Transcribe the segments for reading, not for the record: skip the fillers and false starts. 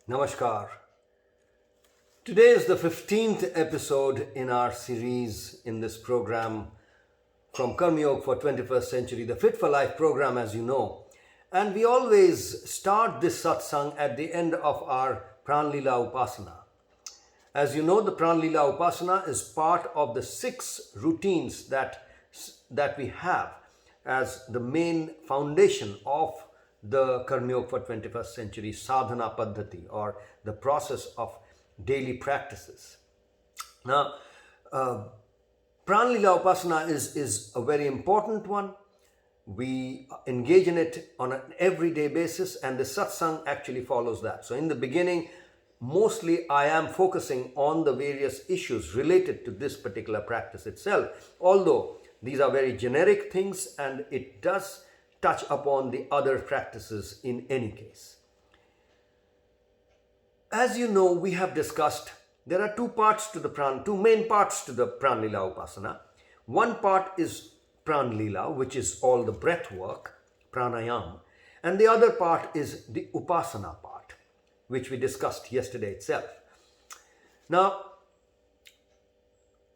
Namaskar. Today is the 15th episode in our series in this program from Karma Yoga for 21st Century, the Fit for Life program, as you know. And we always start this satsang at the end of our Pran Lila Upasana. As you know, the Pran Lila Upasana is part of the 6 routines that we have as the main foundation of the Karma Yoga for 21st Century sadhana paddhati, or the process of daily practices. Now, Pran Lila Upasana is a very important one. We engage in it on an everyday basis, and the satsang actually follows that. So in the beginning, mostly I am focusing on the various issues related to this particular practice itself, although these are very generic things and it does touch upon the other practices in any case. As you know, we have discussed there are two main parts to the Pran Lila Upasana. One part is Pran Lila, which is all the breath work, pranayam, and the other part is the Upasana part, which we discussed yesterday itself. Now,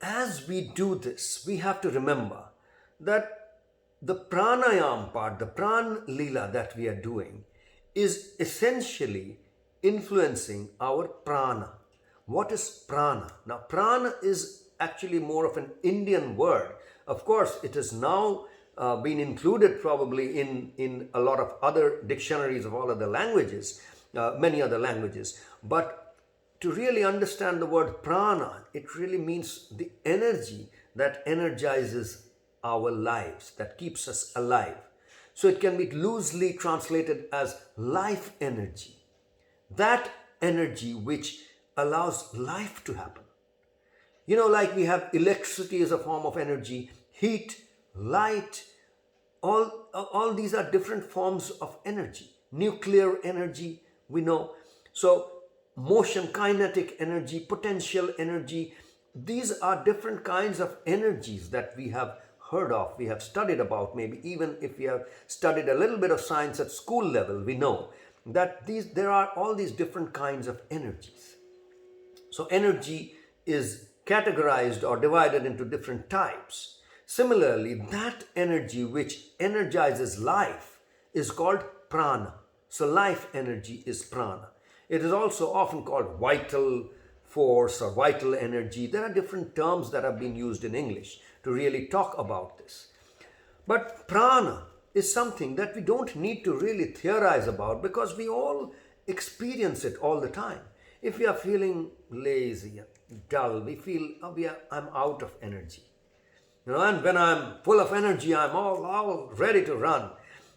as we do this, we have to remember that the pranayam part, the Pran Lila that we are doing, is essentially influencing our prana. What is prana? Now, prana is actually more of an Indian word. Of course, it has now been included probably in a lot of other dictionaries of all other languages, many other languages. But to really understand the word prana, it really means the energy that energizes our lives, that keeps us alive. So it can be loosely translated as life energy. That energy which allows life to happen. You know, like we have electricity as a form of energy, heat, light, all these are different forms of energy. Nuclear energy, we know. So motion, kinetic energy, potential energy, these are different kinds of energies that we have heard of, we have studied about. Maybe even if we have studied a little bit of science at school level, we know that there are all these different kinds of energies. So energy is categorized or divided into different types. Similarly, that energy which energizes life is called prana. So life energy is prana. It is also often called vital force or vital energy. There are different terms that have been used in English to really talk about this. But prana is something that we don't need to really theorize about, because we all experience it all the time. If we are feeling lazy, dull, we feel I'm out of energy. And when I'm full of energy, I'm all ready to run.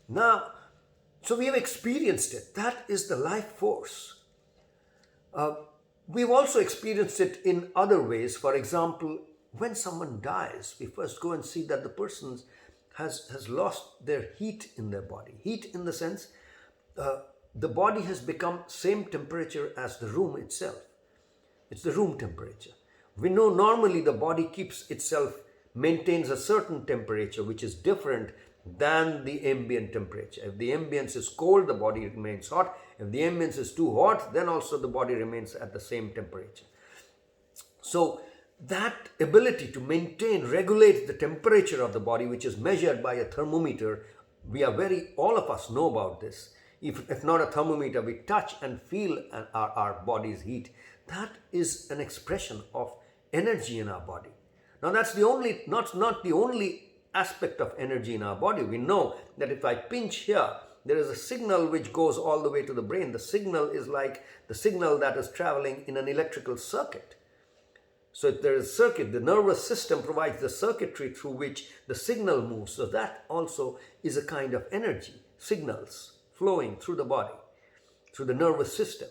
Now, so we have experienced it. That is the life force. We've also experienced it in other ways. For example, when someone dies, we first go and see that the person has lost their heat in their body. Heat in the sense, the body has become same temperature as the room itself. It's the room temperature. We know normally the body maintains a certain temperature which is different than the ambient temperature. If the ambience is cold, the body remains hot. If the ambience is too hot, then also the body remains at the same temperature. So that ability to regulate the temperature of the body, which is measured by a thermometer, all of us know about this. If not a thermometer, we touch and feel our body's heat. That is an expression of energy in our body. Now that's not the only aspect of energy in our body. We know that if I pinch here, there is a signal which goes all the way to the brain. The signal is like the signal that is traveling in an electrical circuit. So if there is a circuit, the nervous system provides the circuitry through which the signal moves. So that also is a kind of energy, signals flowing through the body, through the nervous system.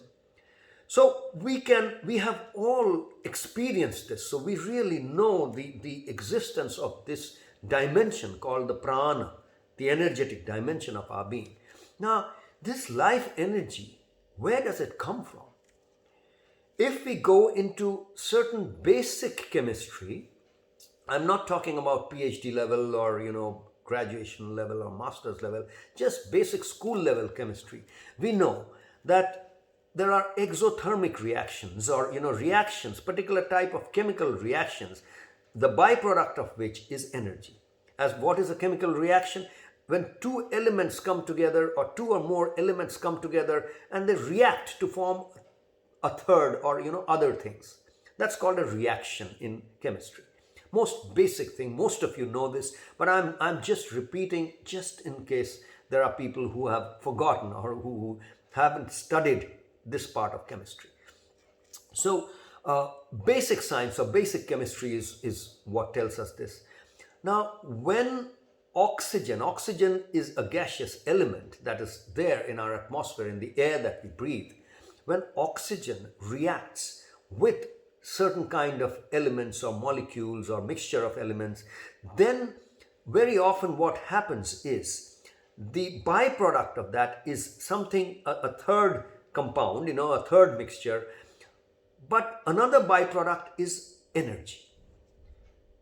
So we have all experienced this. So we really know the existence of this dimension called the prana, the energetic dimension of our being. Now, this life energy, where does it come from? If we go into certain basic chemistry, I'm not talking about PhD level or, graduation level or master's level, just basic school level chemistry. We know that there are exothermic reactions, or reactions, particular type of chemical reactions, the byproduct of which is energy. As what is a chemical reaction? When two elements come together, or two or more elements come together, and they react to form a third, or other things. That's called a reaction in chemistry. Most basic thing, most of you know this, but I'm just repeating, just in case there are people who have forgotten or who haven't studied this part of chemistry. So basic science or basic chemistry is what tells us this. Now, when oxygen is a gaseous element that is there in our atmosphere, in the air that we breathe. When oxygen reacts with certain kind of elements or molecules or mixture of elements, then very often what happens is the byproduct of that is something, a third compound, a third mixture, but another byproduct is energy.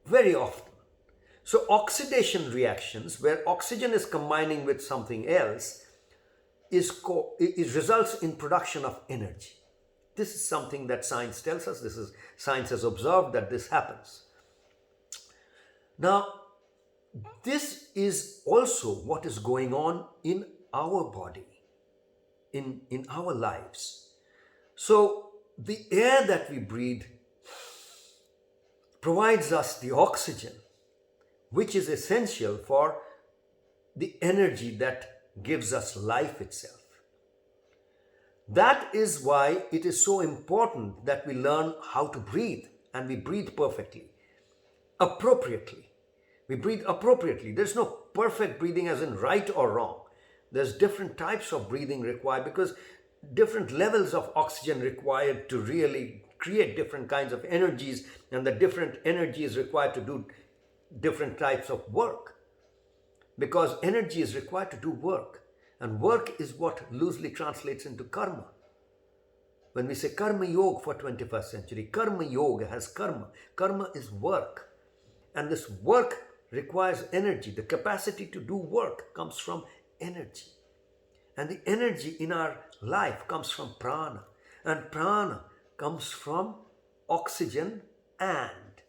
Very often. So oxidation reactions, where oxygen is combining with something else, it results in production of energy. This is something that science tells us. Science has observed that this happens. Now, this is also what is going on in our body, in our lives. So the air that we breathe provides us the oxygen, which is essential for the energy that gives us life itself. That is why it is so important that we learn how to breathe, and we breathe perfectly, appropriately. We breathe appropriately. There's no perfect breathing as in right or wrong. There's different types of breathing required, because different levels of oxygen required to really create different kinds of energies, and the different energy is required to do different types of work, because energy is required to do work, and work is what loosely translates into karma. When we say karma yoga for 21st century, karma yoga has karma. Karma is work, and this work requires energy. The capacity to do work comes from energy, and the energy in our life comes from prana, and prana comes from oxygen. And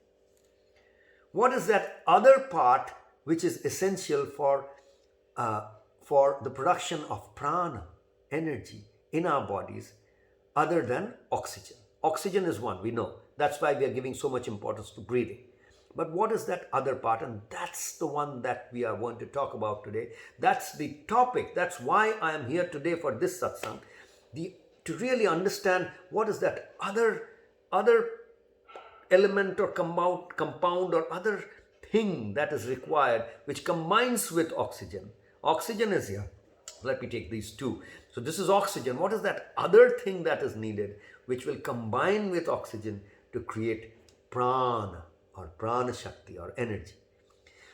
what is that other part which is essential for the production of prana, energy in our bodies, other than oxygen? Oxygen is one, we know. That's why we are giving so much importance to breathing. But what is that other part? And that's the one that we are going to talk about today. That's the topic. That's why I am here today for this satsang. To really understand what is that other element or compound or other thing that is required, which combines with oxygen. Oxygen is here. Let me take these two. So this is oxygen. What is that other thing that is needed, which will combine with oxygen to create prana, or prana shakti, or energy?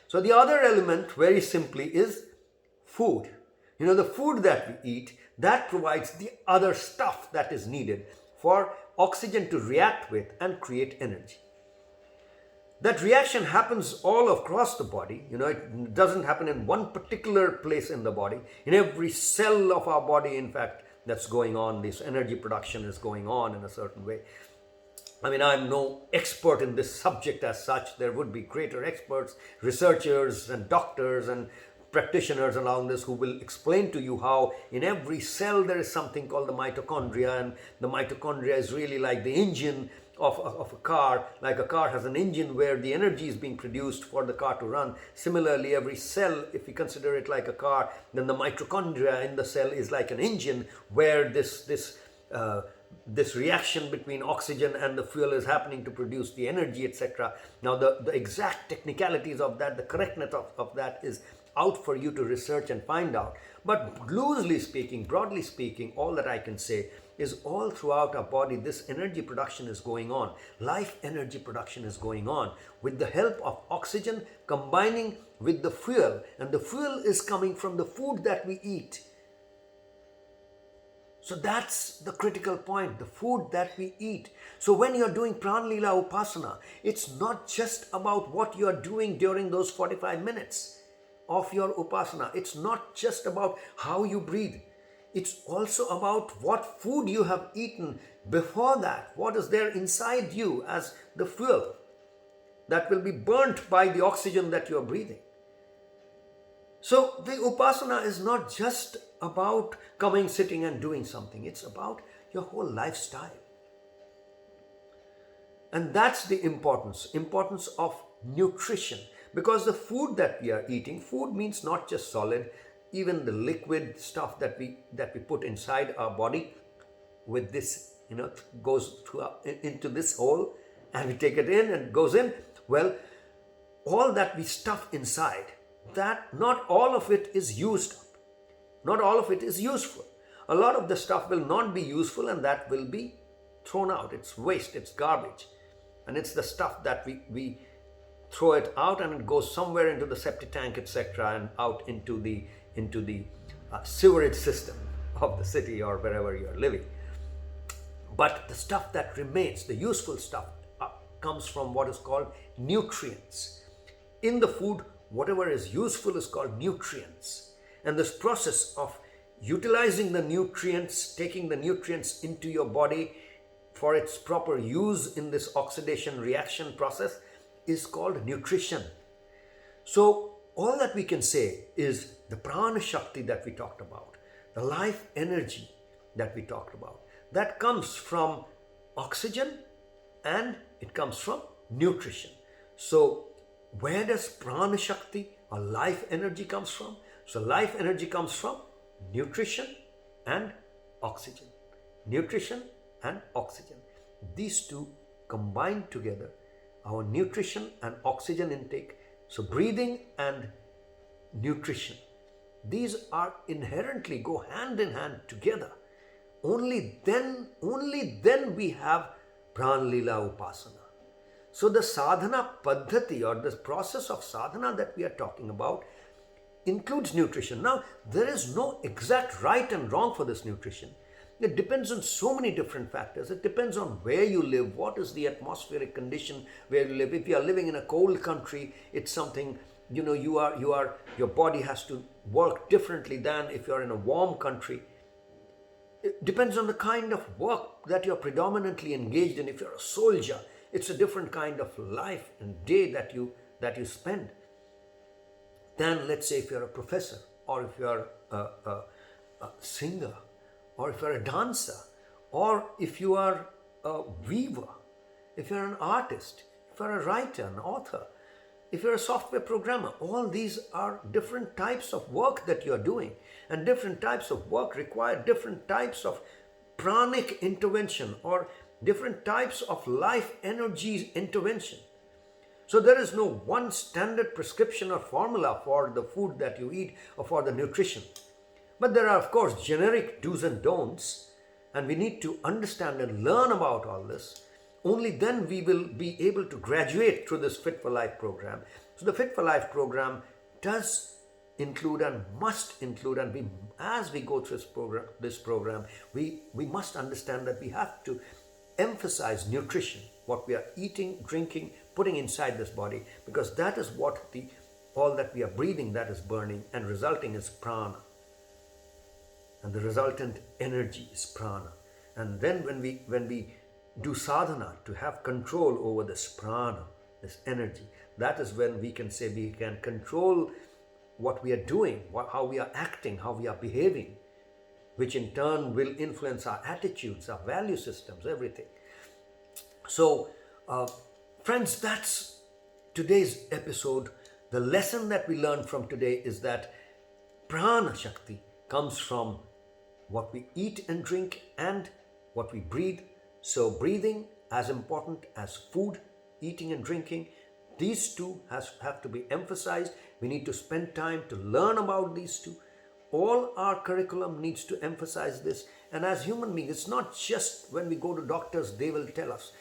So the other element, very simply, is food. The food that we eat, that provides the other stuff that is needed for oxygen to react with and create energy. That reaction happens all across the body. It doesn't happen in one particular place in the body. In every cell of our body, in fact, that's going on. This energy production is going on in a certain way. I mean, I'm no expert in this subject as such. There would be greater experts, researchers and doctors and practitioners around this who will explain to you how in every cell there is something called the mitochondria, and the mitochondria is really like the engine of a car. Like a car has an engine where the energy is being produced for the car to run. Similarly, every cell, if we consider it like a car, then the mitochondria in the cell is like an engine where this reaction between oxygen and the fuel is happening to produce the energy, etc. Now, the exact technicalities of that, the correctness of that is out for you to research and find out. But loosely speaking, broadly speaking, all that I can say is all throughout our body, this energy production is going on. Life energy production is going on with the help of oxygen combining with the fuel. And the fuel is coming from the food that we eat. So that's the critical point, the food that we eat. So when you're doing Pranlila Upasana, it's not just about what you're doing during those 45 minutes of your Upasana. It's not just about how you breathe. It's also about what food you have eaten before that. What is there inside you as the fuel that will be burnt by the oxygen that you are breathing. So the upasana is not just about coming, sitting and doing something. It's about your whole lifestyle. And that's the importance of nutrition. Because the food that we are eating, food means not just solid, even the liquid stuff that we put inside our body with this, goes into this hole and we take it in and it goes in. Well, all that we stuff inside, that not all of it is used up. Not all of it is useful. A lot of the stuff will not be useful and that will be thrown out. It's waste, it's garbage. And it's the stuff that we throw it out and it goes somewhere into the septic tank, etc., and out into the sewerage system of the city or wherever you're living. But the stuff that remains, the useful stuff, comes from what is called nutrients. In the food, whatever is useful is called nutrients. And this process of utilizing the nutrients, taking the nutrients into your body for its proper use in this oxidation reaction process is called nutrition. So all that we can say is the prana shakti that we talked about, the life energy that we talked about, that comes from oxygen and it comes from nutrition. So where does prana shakti or life energy comes from? So life energy comes from nutrition and oxygen. Nutrition and oxygen. These two combined together, our nutrition and oxygen intake. So breathing and nutrition, these are inherently go hand in hand together. Only then we have Prana Lila Upasana. So the sadhana paddhati or the process of sadhana that we are talking about includes nutrition. Now, there is no exact right and wrong for this nutrition. It depends on so many different factors. It depends on where you live, what is the atmospheric condition where you live. If you are living in a cold country, it's something, your body has to work differently than if you're in a warm country. It depends on the kind of work that you're predominantly engaged in. If you're a soldier, it's a different kind of life and day that you spend than, let's say, if you're a professor or if you're a singer or if you're a dancer or if you are a weaver, if you're an artist, if you're a writer, an author, if you're a software programmer. All these are different types of work that you're doing, and different types of work require different types of pranic intervention or different types of life energy intervention. So there is no one standard prescription or formula for the food that you eat or for the nutrition. But there are, of course, generic do's and don'ts, and we need to understand and learn about all this. Only then we will be able to graduate through this Fit for Life program. So the Fit for Life program does include and must include, and as we go through this program, we must understand that we have to emphasize nutrition, what we are eating, drinking, putting inside this body, because that is what all that we are breathing, that is burning and resulting is prana. And the resultant energy is prana. And then when we do sadhana to have control over this prana, this energy, that is when we can say we can control what we are doing, how we are acting, how we are behaving, which in turn will influence our attitudes, our value systems, everything. So, friends, that's today's episode. The lesson that we learned from today is that prana shakti comes from what we eat and drink and what we breathe. So breathing as important as food, eating and drinking. These two have to be emphasized. We need to spend time to learn about these two. All our curriculum needs to emphasize this. And as human beings, it's not just when we go to doctors, they will tell us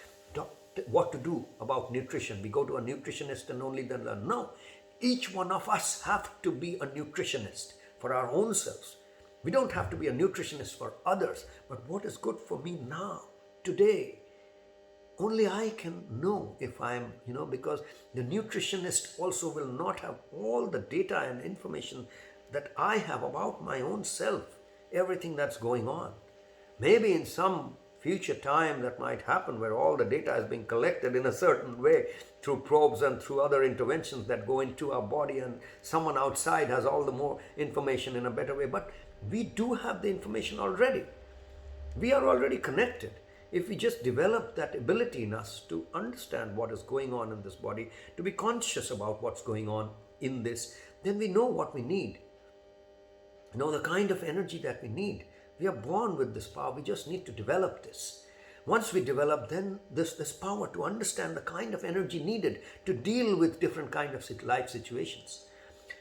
what to do about nutrition. We go to a nutritionist and only then learn. No, each one of us have to be a nutritionist for our own selves. We don't have to be a nutritionist for others, but what is good for me now, today? Only I can know if I'm, because the nutritionist also will not have all the data and information that I have about my own self. everything that's going on. Maybe in some future time that might happen where all the data is being collected in a certain way through probes and through other interventions that go into our body, and someone outside has all the more information in a better way. But we do have the information already. We are already connected. If we just develop that ability in us to understand what is going on in this body, to be conscious about what's going on in this, then we know what we need. Know the kind of energy that we need. We are born with this power. We just need to develop this. Once we develop then this power to understand the kind of energy needed to deal with different kind of life situations.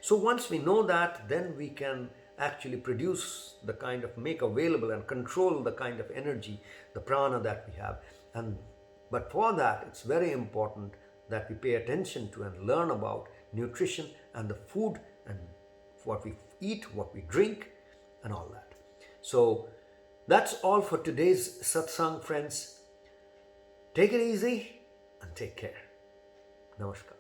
So once we know that, then we can actually produce the kind of, make available and control the kind of energy, the prana that we have. But for that, it's very important that we pay attention to and learn about nutrition and the food and what we eat, what we drink, and all that. So that's all for today's satsang, friends. Take it easy and take care. Namaskar.